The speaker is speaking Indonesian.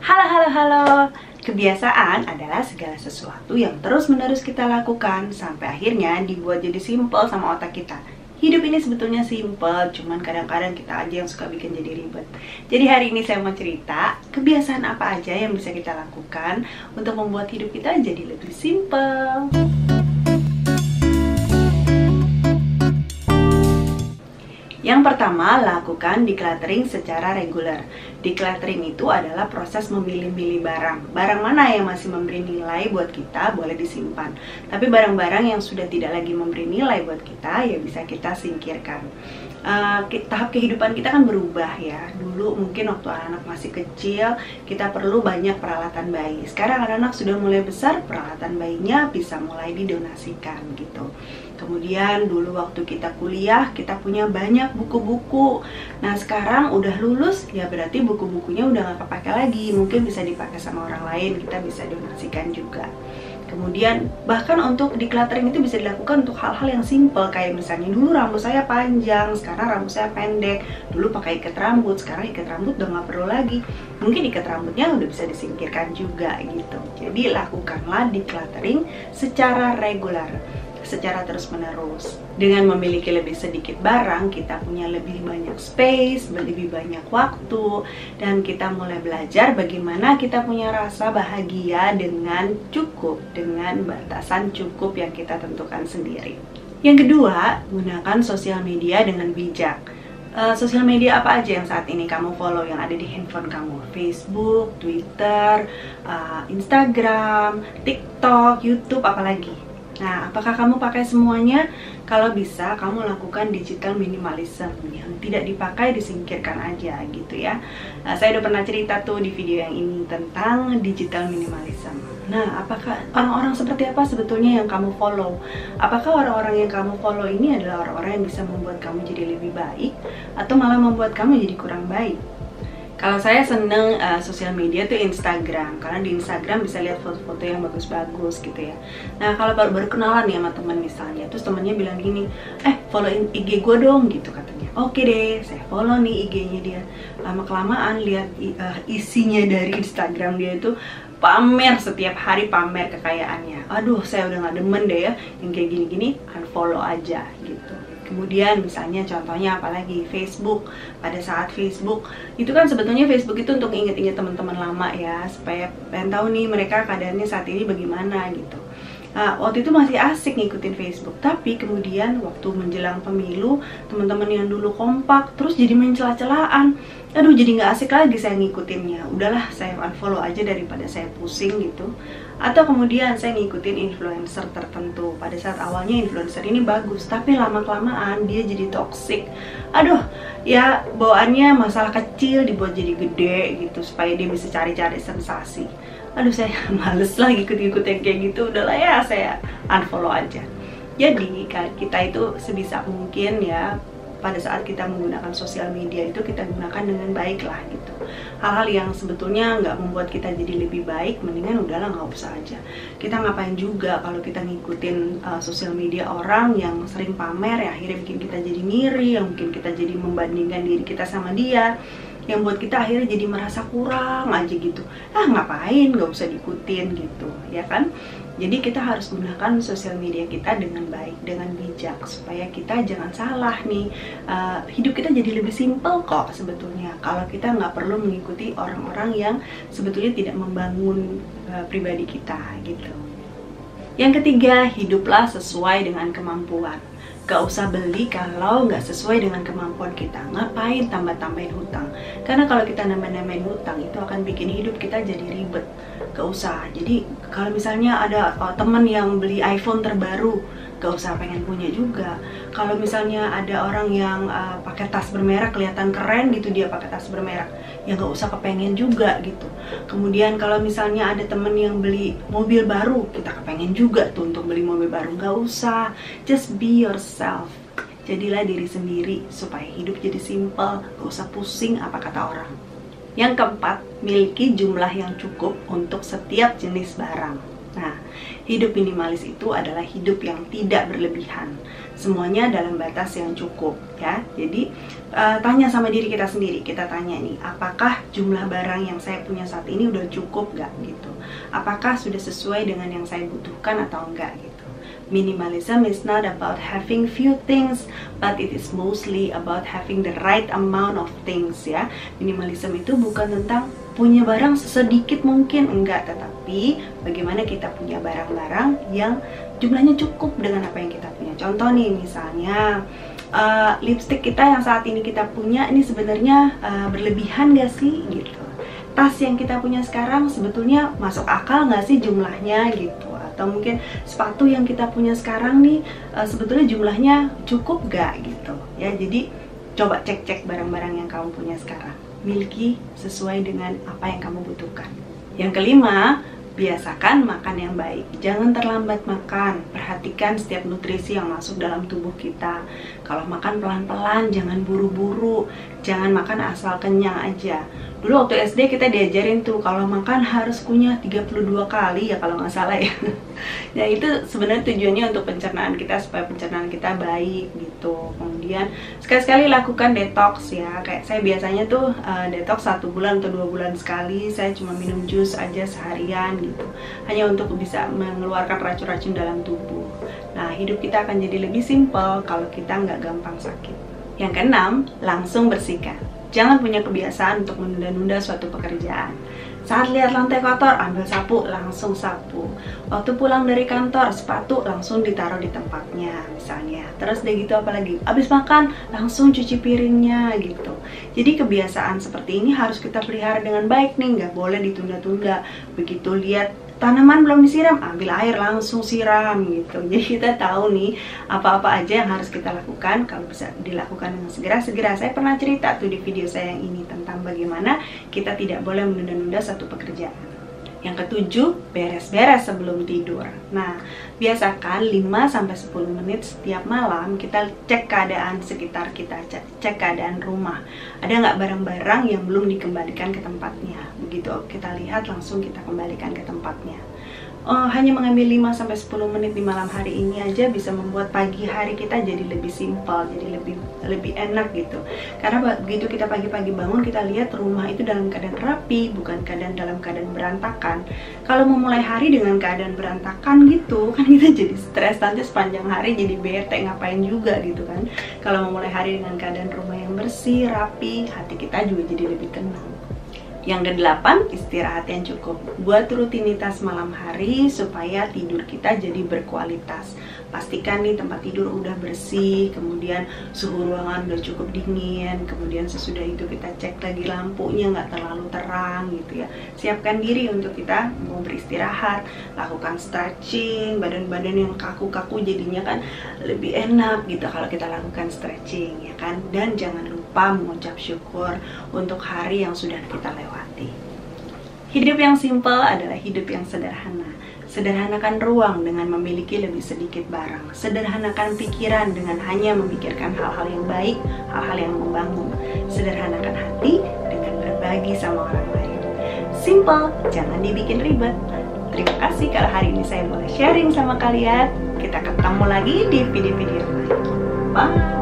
Halo, halo, halo. Kebiasaan adalah segala sesuatu yang terus-menerus kita lakukan sampai akhirnya dibuat jadi simpel sama otak kita. Hidup ini sebetulnya simpel, cuman kadang-kadang kita aja yang suka bikin jadi ribet. Jadi hari ini saya mau cerita kebiasaan apa aja yang bisa kita lakukan untuk membuat hidup kita jadi lebih simpel. Yang pertama, lakukan decluttering secara reguler. Decluttering itu adalah proses memilih-milih barang. Barang mana yang masih memberi nilai buat kita, boleh disimpan. Tapi barang-barang yang sudah tidak lagi memberi nilai buat kita, ya bisa kita singkirkan. Tahap kehidupan kita kan berubah ya. Dulu mungkin waktu anak-anak masih kecil, kita perlu banyak peralatan bayi. Sekarang anak-anak sudah mulai besar, peralatan bayinya bisa mulai didonasikan gitu. Kemudian dulu waktu kita kuliah, kita punya banyak buku-buku. Nah sekarang udah lulus, ya berarti buku-bukunya udah gak kepake lagi. Mungkin bisa dipakai sama orang lain, kita bisa donasikan juga. Kemudian bahkan untuk decluttering itu bisa dilakukan untuk hal-hal yang simple. Kayak misalnya dulu rambut saya panjang, sekarang rambut saya pendek. Dulu pakai ikat rambut, sekarang ikat rambut udah gak perlu lagi. Mungkin ikat rambutnya udah bisa disingkirkan juga gitu. Jadi lakukanlah decluttering secara reguler, secara terus-menerus. Dengan memiliki lebih sedikit barang, kita punya lebih banyak space, lebih banyak waktu, dan kita mulai belajar bagaimana kita punya rasa bahagia dengan cukup, dengan batasan cukup yang kita tentukan sendiri. Yang kedua, gunakan sosial media dengan bijak. Sosial media apa aja yang saat ini kamu follow yang ada di handphone kamu? Facebook, Twitter, Instagram, TikTok, YouTube, apalagi? Nah, apakah kamu pakai semuanya? Kalau bisa, kamu lakukan digital minimalism. Yang tidak dipakai disingkirkan aja gitu ya. Saya udah pernah cerita tuh di video yang ini tentang digital minimalism. Nah, apakah orang-orang seperti apa sebetulnya yang kamu follow? Apakah orang-orang yang kamu follow ini adalah orang-orang yang bisa membuat kamu jadi lebih baik, atau malah membuat kamu jadi kurang baik? Kalau saya seneng sosial media tuh Instagram, karena di Instagram bisa lihat foto-foto yang bagus-bagus gitu ya. Nah kalau baru kenalan nih sama teman misalnya, terus temennya bilang gini, follow IG gue dong gitu katanya. Oke deh, saya follow nih IG-nya dia. Lama-kelamaan lihat isinya dari Instagram dia itu pamer, setiap hari pamer kekayaannya. Aduh, saya udah gak demen deh ya yang kayak gini-gini, unfollow aja gitu. Kemudian misalnya contohnya apalagi Facebook. Pada saat Facebook itu kan sebetulnya Facebook itu untuk inget-inget teman-teman lama ya, supaya pengen tahu nih mereka keadaannya saat ini bagaimana gitu. Waktu itu masih asik ngikutin Facebook, tapi kemudian waktu menjelang pemilu, teman-teman yang dulu kompak terus jadi main celah-celahan. Aduh, jadi nggak asik lagi saya ngikutinnya. Udahlah, saya unfollow aja daripada saya pusing gitu. Atau kemudian saya ngikutin influencer tertentu. Pada saat awalnya influencer ini bagus, tapi lama-kelamaan dia jadi toxic. Aduh, ya bawaannya masalah kecil dibuat jadi gede gitu, supaya dia bisa cari-cari sensasi. Aduh, saya males lah ikut-ikut yang kayak gitu. Udahlah ya, saya unfollow aja. Jadi kita itu sebisa mungkin ya, pada saat kita menggunakan sosial media itu kita gunakan dengan baik lah gitu. Hal-hal yang sebetulnya nggak membuat kita jadi lebih baik, mendingan udahlah nggak usah aja. Kita ngapain juga kalau kita ngikutin sosial media orang yang sering pamer, ya akhirnya bikin kita jadi ngiri, yang bikin kita jadi membandingkan diri kita sama dia, yang buat kita akhirnya jadi merasa kurang aja gitu. Ngapain, nggak usah diikutin gitu ya kan. Jadi kita harus gunakan sosial media kita dengan baik, dengan bijak, supaya kita jangan salah nih. Hidup kita jadi lebih simpel kok sebetulnya kalau kita nggak perlu mengikuti orang-orang yang sebetulnya tidak membangun pribadi kita gitu. Yang ketiga, hiduplah sesuai dengan kemampuan. Gak usah beli kalau nggak sesuai dengan kemampuan kita. Ngapain tambah-tambahin hutang? Karena kalau kita nambah-nambahin hutang itu akan bikin hidup kita jadi ribet. Gak usah. Jadi kalau misalnya ada temen yang beli iPhone terbaru, gak usah pengen punya juga. Kalau misalnya ada orang yang pakai tas bermerek, kelihatan keren gitu dia pakai tas bermerek, ya gak usah kepengen juga gitu. Kemudian kalau misalnya ada temen yang beli mobil baru, kita kepengen juga tuh untuk beli mobil baru. Gak usah, just be yourself. Jadilah diri sendiri supaya hidup jadi simple, gak usah pusing apa kata orang. Yang keempat, miliki jumlah yang cukup untuk setiap jenis barang. Nah, hidup minimalis itu adalah hidup yang tidak berlebihan. Semuanya dalam batas yang cukup, ya. Jadi, tanya sama diri kita sendiri. Kita tanya nih, apakah jumlah barang yang saya punya saat ini udah cukup nggak gitu? Apakah sudah sesuai dengan yang saya butuhkan atau enggak gitu? Minimalism is not about having few things, but it is mostly about having the right amount of things, ya. Minimalism itu bukan tentang punya barang sedikit mungkin, enggak, tetapi bagaimana kita punya barang-barang yang jumlahnya cukup dengan apa yang kita punya. Contoh nih, misalnya lipstick kita yang saat ini kita punya ini sebenarnya berlebihan gak sih gitu. Tas yang kita punya sekarang sebetulnya masuk akal nggak sih jumlahnya gitu. Atau mungkin sepatu yang kita punya sekarang nih sebetulnya jumlahnya cukup gak gitu ya. Jadi coba cek-cek barang-barang yang kamu punya sekarang, miliki sesuai dengan apa yang kamu butuhkan. Yang kelima, biasakan makan yang baik. Jangan terlambat makan. Perhatikan setiap nutrisi yang masuk dalam tubuh kita. Kalau makan pelan-pelan, jangan buru-buru. Jangan makan asal kenyang aja. Dulu waktu SD kita diajarin tuh kalau makan harus kunyah 32 kali ya kalau nggak salah ya. Nah itu sebenarnya tujuannya untuk pencernaan kita, supaya pencernaan kita baik gitu. Kemudian sekali-sekali lakukan detox ya. Kayak saya biasanya tuh detox 1 bulan atau 2 bulan sekali. Saya cuma minum jus aja seharian gitu. Hanya untuk bisa mengeluarkan racun-racun dalam tubuh. Nah hidup kita akan jadi lebih simpel kalau kita nggak gampang sakit. Yang keenam, langsung bersihkan. Jangan punya kebiasaan untuk menunda-nunda suatu pekerjaan. Saat lihat lantai kotor, ambil sapu, langsung sapu. Waktu pulang dari kantor, sepatu langsung ditaruh di tempatnya misalnya. Terus deh gitu apalagi, abis makan, langsung cuci piringnya gitu. Jadi kebiasaan seperti ini harus kita pelihara dengan baik nih, nggak boleh ditunda-tunda. Begitu lihat tanaman belum disiram, ambil air langsung siram gitu. Jadi kita tahu nih apa-apa aja yang harus kita lakukan. Kalau bisa dilakukan dengan segera-segera. Saya pernah cerita tuh di video saya yang ini tentang bagaimana kita tidak boleh menunda-nunda satu pekerjaan. Yang ketujuh, beres-beres sebelum tidur. Nah, biasakan 5-10 menit setiap malam kita cek keadaan sekitar kita, cek keadaan rumah. Ada nggak barang-barang yang belum dikembalikan ke tempatnya? Begitu kita lihat, langsung kita kembalikan ke tempatnya. Hanya mengambil 5-10 menit di malam hari ini aja bisa membuat pagi hari kita jadi lebih simpel, jadi lebih enak gitu. Karena begitu kita pagi-pagi bangun, kita lihat rumah itu dalam keadaan rapi, bukan dalam keadaan berantakan. Kalau memulai hari dengan keadaan berantakan gitu, kan kita jadi stres, nanti sepanjang hari jadi bete, ngapain juga gitu kan. Kalau memulai hari dengan keadaan rumah yang bersih, rapi, hati kita juga jadi lebih tenang. Yang kedelapan, istirahat yang cukup. Buat rutinitas malam hari supaya tidur kita jadi berkualitas. Pastikan nih tempat tidur udah bersih, kemudian suhu ruangan udah cukup dingin, kemudian sesudah itu kita cek lagi lampunya nggak terlalu terang gitu ya. Siapkan diri untuk kita mau beristirahat, lakukan stretching, badan-badan yang kaku-kaku jadinya kan lebih enak gitu kalau kita lakukan stretching ya kan. Dan jangan lupa mengucap syukur untuk hari yang sudah kita lewati. Hidup yang simpel adalah hidup yang sederhana. Sederhanakan ruang dengan memiliki lebih sedikit barang. Sederhanakan pikiran dengan hanya memikirkan hal-hal yang baik, hal-hal yang membangun. Sederhanakan hati dengan berbagi sama orang lain. Simple, jangan dibikin ribet. Terima kasih kalau hari ini saya boleh sharing sama kalian. Kita ketemu lagi di video-video lain. Bye!